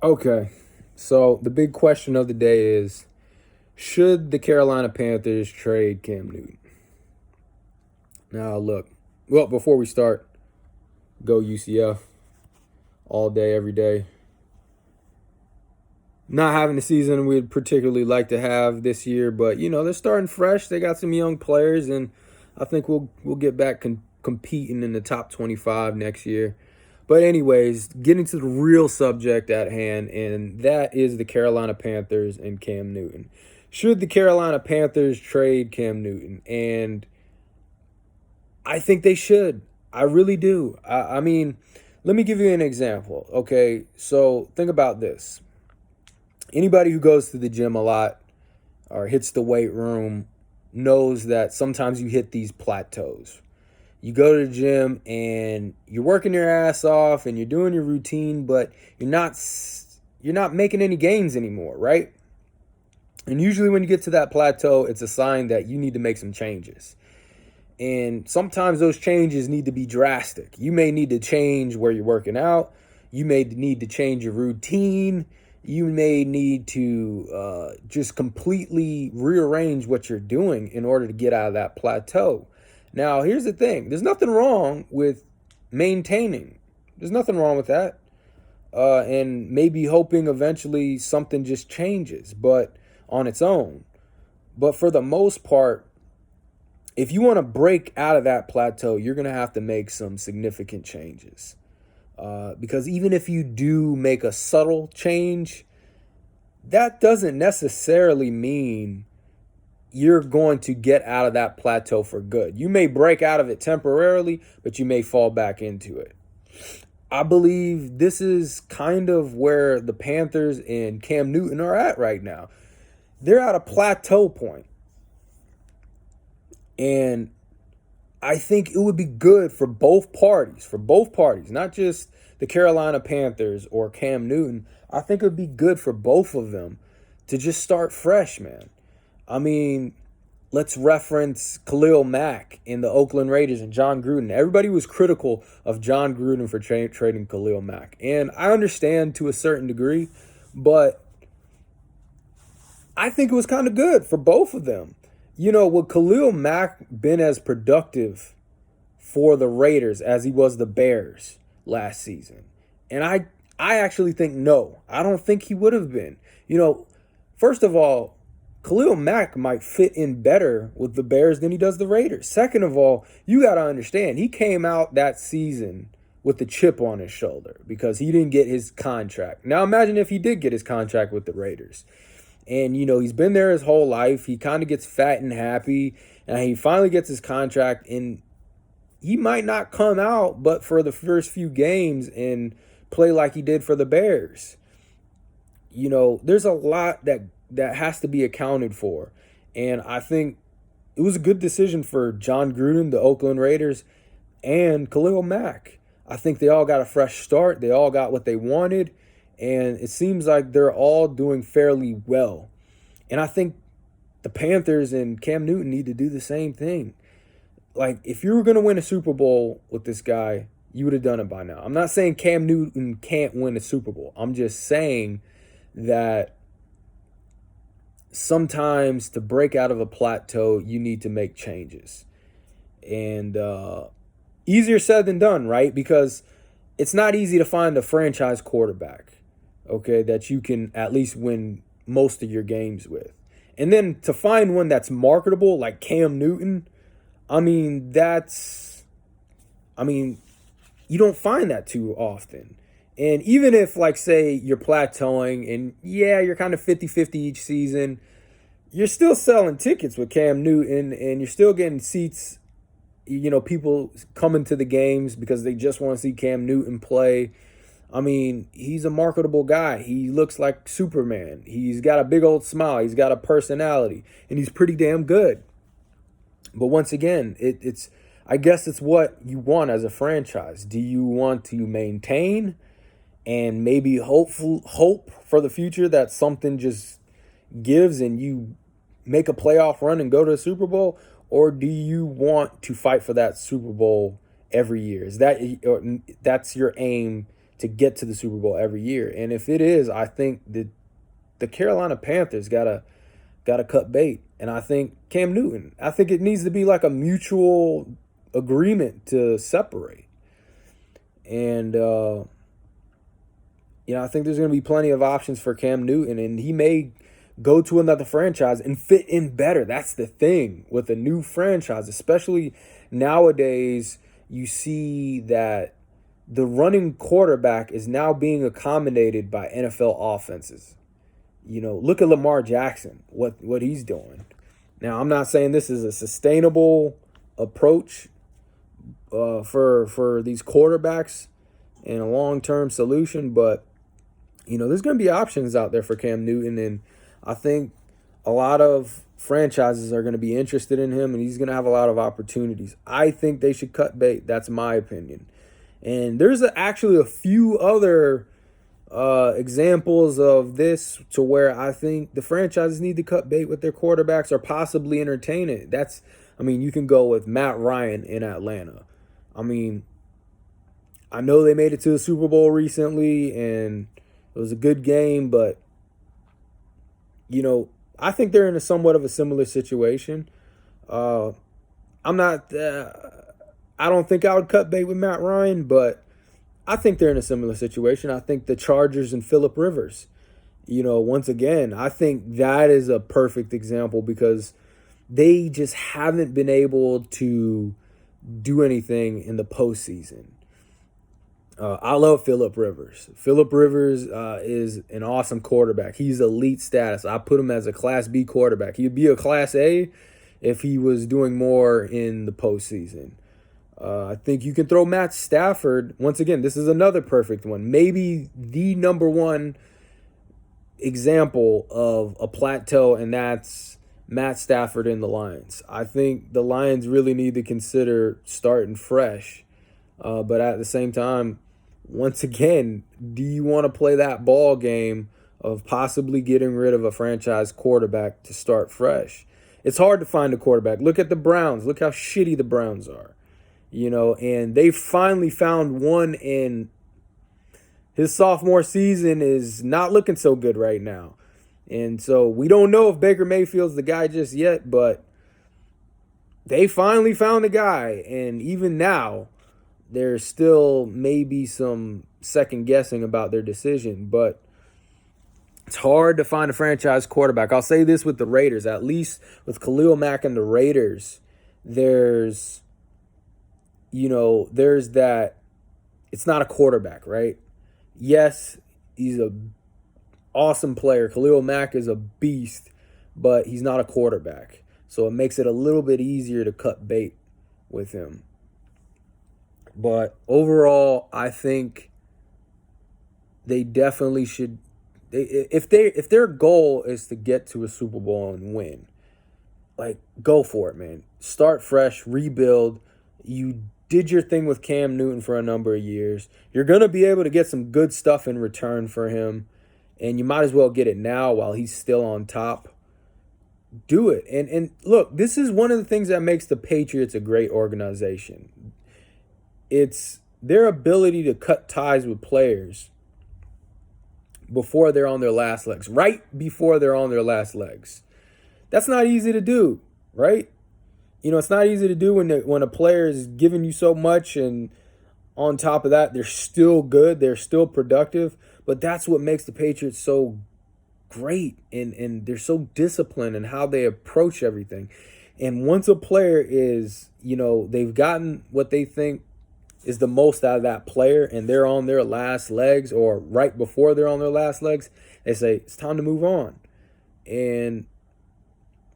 Okay, so the big question of the day is, should the Carolina Panthers trade Cam Newton? Now, look, well, before we start, go UCF all day, every day. Not having the season we'd particularly like to have this year, but they're starting fresh. They got some young players, and I think we'll get back competing in the top 25 next year. But anyways, getting to the real subject at hand, and that is the Carolina Panthers and Cam Newton. Should the Carolina Panthers trade Cam Newton? And I think they should. I really do. I mean, let me give you an example. Okay, so think about this. Anybody who goes to the gym a lot or hits the weight room knows that sometimes you hit these plateaus. You go to the gym and you're working your ass off and you're doing your routine, but you're not making any gains anymore, right? And usually when you get to that plateau, it's a sign that you need to make some changes. And sometimes those changes need to be drastic. You may need to change where you're working out. You may need to change your routine. You may need to just completely rearrange what you're doing in order to get out of that plateau. Now, here's the thing. There's nothing wrong with maintaining. There's nothing wrong with that. And maybe hoping eventually something just changes, but on its own. But for the most part, if you want to break out of that plateau, you're going to have to make some significant changes. Because even if you do make a subtle change, that doesn't necessarily mean you're going to get out of that plateau for good. You may break out of it temporarily, but you may fall back into it. I believe this is kind of where the Panthers and Cam Newton are at right now. They're at a plateau point. And I think it would be good for both parties, not just the Carolina Panthers or Cam Newton. I think it would be good for both of them to just start fresh, man. I mean, let's reference Khalil Mack in the Oakland Raiders and John Gruden. Everybody was critical of John Gruden for trading Khalil Mack. And I understand to a certain degree, but I think it was kind of good for both of them. Would Khalil Mack been as productive for the Raiders as he was the Bears last season? And I actually think no. I don't think he would have been. First of all, Khalil Mack might fit in better with the Bears than he does the Raiders. Second of all, you got to understand, he came out that season with the chip on his shoulder because he didn't get his contract. Now imagine if he did get his contract with the Raiders. And, he's been there his whole life. He kind of gets fat and happy. And he finally gets his contract. And he might not come out but for the first few games and play like he did for the Bears. There's a lot that has to be accounted for. And I think it was a good decision for John Gruden, the Oakland Raiders, and Khalil Mack. I think they all got a fresh start. They all got what they wanted. And it seems like they're all doing fairly well. And I think the Panthers and Cam Newton need to do the same thing. Like, if you were going to win a Super Bowl with this guy, you would have done it by now. I'm not saying Cam Newton can't win a Super Bowl. I'm just saying that sometimes to break out of a plateau, you need to make changes. And easier said than done, right? Because it's not easy to find a franchise quarterback, okay, that you can at least win most of your games with. And then to find one that's marketable like Cam Newton, you don't find that too often. And even if, like, say, you're plateauing and, yeah, you're kind of 50-50 each season, you're still selling tickets with Cam Newton and you're still getting seats, people coming to the games because they just want to see Cam Newton play. I mean, he's a marketable guy. He looks like Superman. He's got a big old smile. He's got a personality. And he's pretty damn good. But once again, I guess it's what you want as a franchise. Do you want to maintain and maybe hope for the future that something just gives and you make a playoff run and go to a Super Bowl? Or do you want to fight for that Super Bowl every year? That's your aim to get to the Super Bowl every year. And if it is, I think the Carolina Panthers gotta cut bait. And I think Cam Newton, I think it needs to be like a mutual agreement to separate. And I think there's going to be plenty of options for Cam Newton, and he may go to another franchise and fit in better. That's the thing with a new franchise, especially nowadays. You see that the running quarterback is now being accommodated by NFL offenses. Look at Lamar Jackson, what he's doing. Now, I'm not saying this is a sustainable approach for these quarterbacks and a long-term solution, but there's going to be options out there for Cam Newton, and I think a lot of franchises are going to be interested in him, and he's going to have a lot of opportunities. I think they should cut bait. That's my opinion. And there's actually a few other examples of this to where I think the franchises need to cut bait with their quarterbacks or possibly entertain it. You can go with Matt Ryan in Atlanta. I know they made it to the Super Bowl recently, and it was a good game, but, I think they're in a somewhat of a similar situation. I don't think I would cut bait with Matt Ryan, but I think they're in a similar situation. I think the Chargers and Phillip Rivers, once again, I think that is a perfect example because they just haven't been able to do anything in the postseason. I love Phillip Rivers. Phillip Rivers is an awesome quarterback. He's elite status. I put him as a Class B quarterback. He'd be a Class A if he was doing more in the postseason. I think you can throw Matt Stafford. Once again, this is another perfect one. Maybe the number one example of a plateau, and that's Matt Stafford and the Lions. I think the Lions really need to consider starting fresh. But at the same time, once again, do you want to play that ball game of possibly getting rid of a franchise quarterback to start fresh? It's hard to find a quarterback. Look at the Browns. Look how shitty the Browns are. And they finally found one, in his sophomore season is not looking so good right now. And so we don't know if Baker Mayfield's the guy just yet, but they finally found the guy. And even now, there's still maybe some second guessing about their decision, but it's hard to find a franchise quarterback. I'll say this with the Raiders, at least with Khalil Mack and the Raiders, there's that, it's not a quarterback, right? Yes, he's an awesome player. Khalil Mack is a beast, but he's not a quarterback. So it makes it a little bit easier to cut bait with him. But overall, I think they definitely should. If their goal is to get to a Super Bowl and win, go for it, man. Start fresh, rebuild. You did your thing with Cam Newton for a number of years. You're gonna be able to get some good stuff in return for him, and you might as well get it now while he's still on top. Do it. And look, this is one of the things that makes the Patriots a great organization. It's their ability to cut ties with players before they're on their last legs, right before they're on their last legs. That's not easy to do, right? It's not easy to do when a player is giving you so much, and on top of that, they're still good, they're still productive. But that's what makes the Patriots so great, and they're so disciplined in how they approach everything. And once a player is, they've gotten what they think is the most out of that player, and they're on their last legs or right before they're on their last legs, they say, it's time to move on. And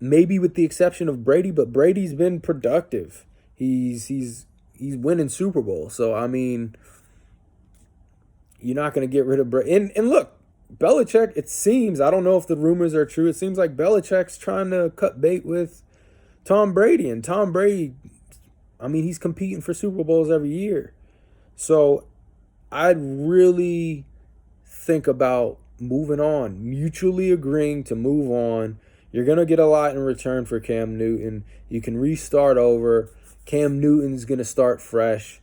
maybe with the exception of Brady, but Brady's been productive. He's winning Super Bowl. So, you're not going to get rid of Brady. And look, Belichick, it seems, I don't know if the rumors are true, it seems like Belichick's trying to cut bait with Tom Brady. And Tom Brady, he's competing for Super Bowls every year. So I'd really think about moving on, mutually agreeing to move on. You're going to get a lot in return for Cam Newton. You can restart over. Cam Newton's going to start fresh.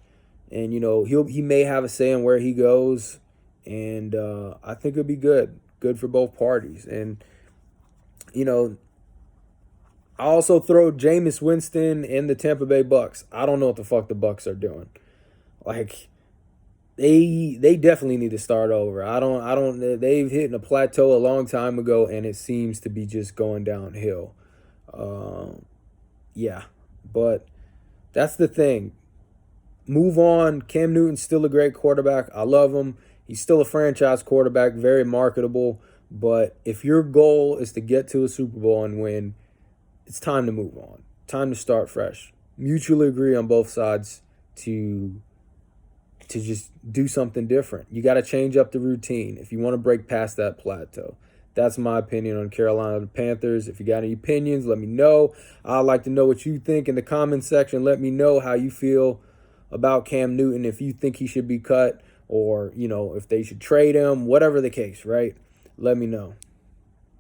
and he may have a say in where he goes, and I think it'll be good for both parties. And you know, I also throw Jameis Winston and the Tampa Bay Bucks. I don't know what the fuck the Bucks are doing. Like they definitely need to start over. I don't they've hit a plateau a long time ago, and it seems to be just going downhill. Yeah, but that's the thing. Move on. Cam Newton's still a great quarterback. I love him. He's still a franchise quarterback, very marketable. But if your goal is to get to a Super Bowl and win, it's time to move on. Time to start fresh. Mutually agree on both sides to just do something different. You got to change up the routine if you want to break past that plateau. That's my opinion on Carolina Panthers. If you got any opinions, let me know. I'd like to know what you think in the comment section. Let me know how you feel about Cam Newton, if you think he should be cut, or if they should trade him, whatever the case, right? Let me know.